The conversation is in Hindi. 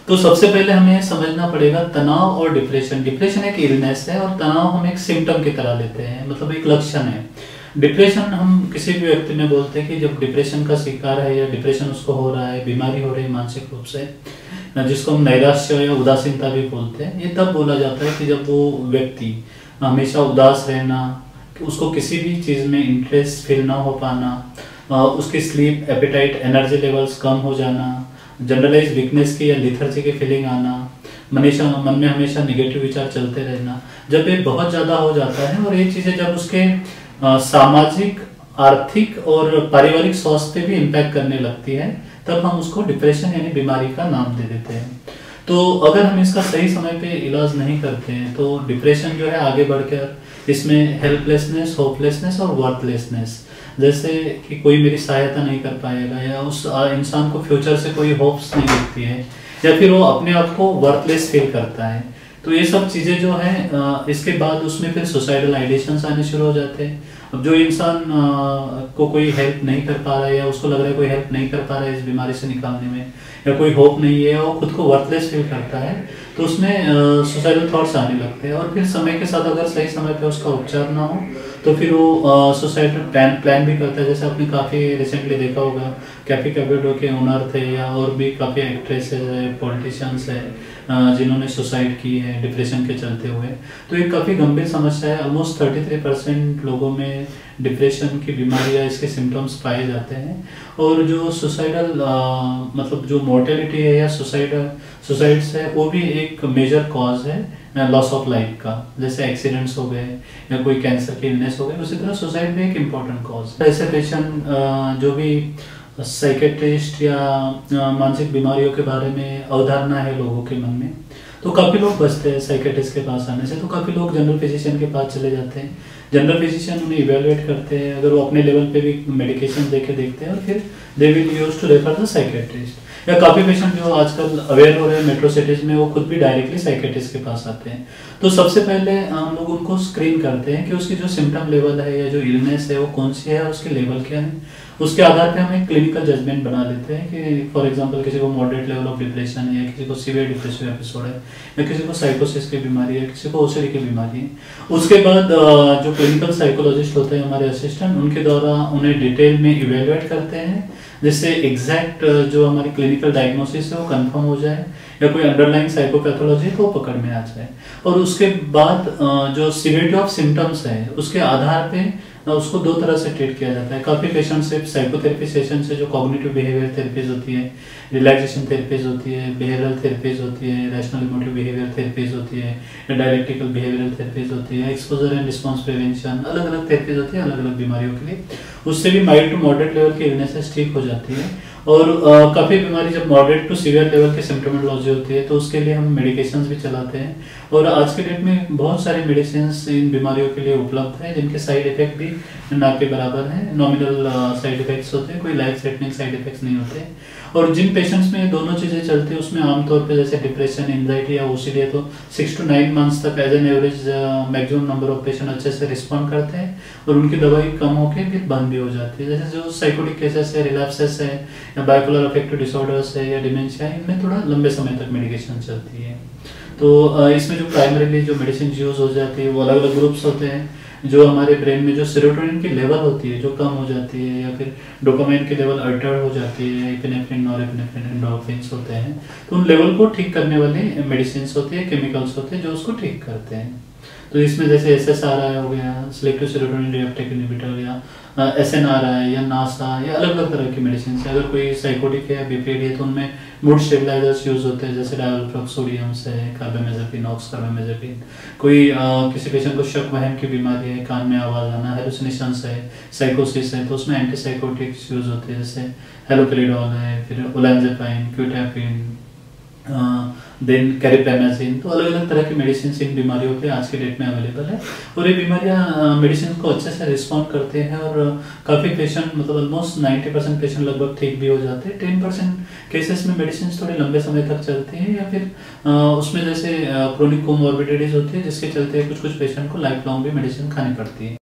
तो सबसे पहले हमें समझना पड़ेगा तनाव और डिप्रेशन। डिप्रेशन एक इलनेस है और तनाव हम एक सिम्टम की तरह लेते हैं, मतलब एक लक्षण है। डिप्रेशन हम किसी भी व्यक्ति में बोलते हैं कि जब डिप्रेशन का शिकार है या डिप्रेशन उसको हो रहा है, बीमारी हो रही है मानसिक रूप से, जिसको हम नैराश्य या उदासीनता भी बोलते हैं, ये तब बोला जाता है कि जब वो व्यक्ति हमेशा उदास रहना, उसको किसी भी चीज़ में इंटरेस्ट फील ना हो पाना, उसकी स्लीप, एपेटाइट, एनर्जी लेवल्स कम हो जाना, जनरलाइज वीकनेस की या लिथर्जी की फीलिंग आना, मन में हमेशा नेगेटिव विचार चलते रहना। जब ये बहुत ज़्यादा हो जाता है और ये चीज़ें जब उसके सामाजिक, आर्थिक और पारिवारिक स्वास्थ्य पे भी इम्पैक्ट करने लगती है, तब हम उसको डिप्रेशन यानी बीमारी का नाम दे देते हैं। तो अगर हम इसका सही समय पे इलाज नहीं करते हैं तो डिप्रेशन जो है आगे बढ़कर इसमें हेल्पलेसनेस, होपलेसनेस और वर्थलेसनेस, जैसे कि कोई मेरी सहायता नहीं कर पाएगा या उस इंसान को फ्यूचर से कोई होप्स नहीं दिखती है या फिर वो अपने आप को वर्थलेस फील करता है, तो ये सब चीज़ें जो है इसके बाद उसमें फिर सुसाइडल आइडिएशंस आने शुरू हो जाते हैं। अब जो इंसान को कोई हेल्प नहीं कर पा रहा है या उसको लग रहा है कोई हेल्प नहीं कर पा रहा है इस बीमारी से निकालने में, या कोई होप नहीं है और खुद को वर्थलेस फील करता है, तो उसमें सुसाइडल थॉट्स आने लगते हैं। और फिर समय के साथ अगर सही समय पे उसका उपचार ना हो तो फिर वो सुसाइडल प्लान भी करता है। जैसे आपने काफ़ी रिसेंटली देखा होगा, कैफे कैफेडो के ओनर थे या और भी काफ़ी एक्ट्रेसेस है, पॉलिटिशियंस है, जिन्होंने सुसाइड की है डिप्रेशन के चलते हुए। तो ये काफ़ी गंभीर समस्या है। ऑलमोस्ट 33% लोगों में डिप्रेशन की बीमारी या इसके सिम्टम्स पाए जाते हैं। और जो सुसाइडल मतलब जो मोर्टेलिटी है या सुसाइड्स है, वो भी एक मेजर कॉज है लॉस ऑफ लाइफ का। जैसे एक्सीडेंट्स हो गए या कोई कैंसर की इलनेस हो गई, उसी तरह सुसाइड भी एक इम्पॉर्टेंट कॉज है। ऐसे पेशेंट जो भी साइकेट्रिस्ट या मानसिक बीमारियों के बारे में अवधारणा है लोगों के मन में, तो काफ़ी लोग बचते हैं साइकेट्रिस्ट के पास आने से। तो काफ़ी लोग जनरल फिजिशियन के पास चले जाते हैं, जनरल फिजिशियन उन्हें इवेलुएट करते हैं, अगर वो अपने लेवल पे भी मेडिकेशन देके देखते हैं और फिर they will use to refer the psychiatrist. या काफ़ी पेशेंट जो आजकल अवेयर हो रहे हैं मेट्रो सिटीज़ में, वो खुद भी डायरेक्टली साइकेट्रिस्ट के पास आते हैं। तो सबसे पहले हम लोग उनको स्क्रीन करते हैं कि उसकी जो सिम्टम लेवल है या जो इलनेस है वो कौन सी है, उसके लेवल क्या है। उसके आधार पे हम एक क्लिनिकल जजमेंट बना लेते हैं कि फॉर एग्जांपल किसी को मॉडरेट लेवल ऑफ डिप्रेशन है, या किसी को सीवियर डिप्रेसिव एपिसोड है, या किसी को साइकोसिस की बीमारी है, किसी को ओसीडी की बीमारी है। उसके बाद जो क्लिनिकल साइकोलॉजिस्ट होते हैं हमारे असिस्टेंट, उनके द्वारा उन्हें डिटेल में इवेलुएट करते हैं, जिससे एग्जैक्ट जो हमारी क्लिनिकल डायग्नोसिस है वो कंफर्म हो जाए या कोई अंडरलाइंग साइकोपैथोलॉजी तो पकड़ में आ जाए। और उसके बाद जो सीवियरिटी ऑफ सिम्टम्स है उसके आधार पे उसको दो तरह से ट्रीट किया जाता है। काफ़ी पेशेंट से साइकोथेरेपी सेशन से जो कॉग्निटिव बिहेवियर थेरेपीज होती है, रिलैक्सेशन थेरेपीज होती है, बिहेवियरल थेरेपीज होती है, रैशनल इमोटिव बिहेवियर थेरेपीज होती है, या डायलेक्टिकल बिहेवियरल थेरेपीज होती है, एक्सपोजर एंड रिस्पॉन्स प्रिवेंशन, अलग अलग थेरेपीज होती है अलग अलग बीमारियों के लिए। उससे भी माइल्ड टू मॉडरेट लेवल की इलनेसेस ठीक हो जाती है। और काफ़ी बीमारी जब मॉडरेट टू सीवियर लेवल की सिम्टोमोलॉजी होती है तो उसके लिए हम मेडिकेशंस भी चलाते हैं। और आज के डेट में बहुत सारे मेडिसिन्स इन बीमारियों के लिए उपलब्ध हैं जिनके साइड इफेक्ट भी ना के बराबर हैं। नॉमिनल साइड इफेक्ट्स होते हैं, कोई लाइफ थ्रेटनिंग साइड इफेक्ट्स नहीं होते। और जिन पेशेंट्स में दोनों चीज़ें चलती है उसमें आमतौर पे जैसे डिप्रेशन, एंजाइटी या ओसीडी है तो 6 to 9 मंथ्स तक as an average maximum number of patient अच्छे से रिस्पॉन्ड करते हैं और उनकी दवाई कम होकर फिर बंद भी हो जाती है। जैसे जो साइकोटिक केसेस है, रिलैप्सेस है, या बाइपोलर अफेक्टिव डिसऑर्डर्स है या डिमेंशिया है, इनमें थोड़ा लंबे समय तक मेडिकेशन चलती है। तो इसमें जो प्राइमरीली जो मेडिसिन यूज हो जाती है वो अलग अलग ग्रुप्स होते हैं। जो हमारे ब्रेन में जो सेरोटोनिन की लेवल होती है जो कम हो जाती है, या फिर डोपामाइन की लेवल अल्टर्ड हो जाती है, एपिनेफ्रिन, नॉरएपिनेफ्रिन, एंडोर्फिन्स होते हैं, तो उन लेवल को ठीक करने वाली मेडिसिन होती है, केमिकल्स होते हैं जो उसको ठीक करते हैं। तो इसमें जैसे SSRI हो गया, सिलेक्टिव सेरोटोनिन रीअपटेक इनहिबिटर, या SNRI या नासा, या अलग अलग तरह की मेडिसिन है। अगर कोई साइकोटिक है या बीपीडी है तो उनमें मूड स्टेबलाइजर्स यूज होते हैं, जैसे डायलप्रोक्सोडियम्स है, कार्बामेज़ेपिन, ऑक्सकार्बामेज़ेपिन। कोई किसी पेशेंट को शक वहम की बीमारी है, कान में आवाज़ आना, हेलुसिनेशंस है, साइकोसिस है, तो उसमें एंटीसाइकोटिक्स यूज होते हैं, जैसे हेलोपेरिडोल है, फिर ओलेंज़ेपाइन, क्यूटापिन, देन कैरिपेमाजिन। तो अलग अलग तरह की मेडिसिन इन बीमारियों पे आज के डेट में अवेलेबल है। और ये बीमारियां मेडिसिन को अच्छे से रिस्पॉन्ड करते हैं और काफ़ी पेशेंट, मतलब ऑलमोस्ट 90% पेशेंट लगभग ठीक भी हो जाते हैं। 10% केसेस में मेडिसिन थोड़े लंबे समय तक चलती हैं, या फिर उसमें जैसे क्रोनिक कोमॉर्बिडिटीज होती है जिसके चलते कुछ पेशेंट को लाइफ लॉन्ग भी मेडिसिन खानी पड़ती है।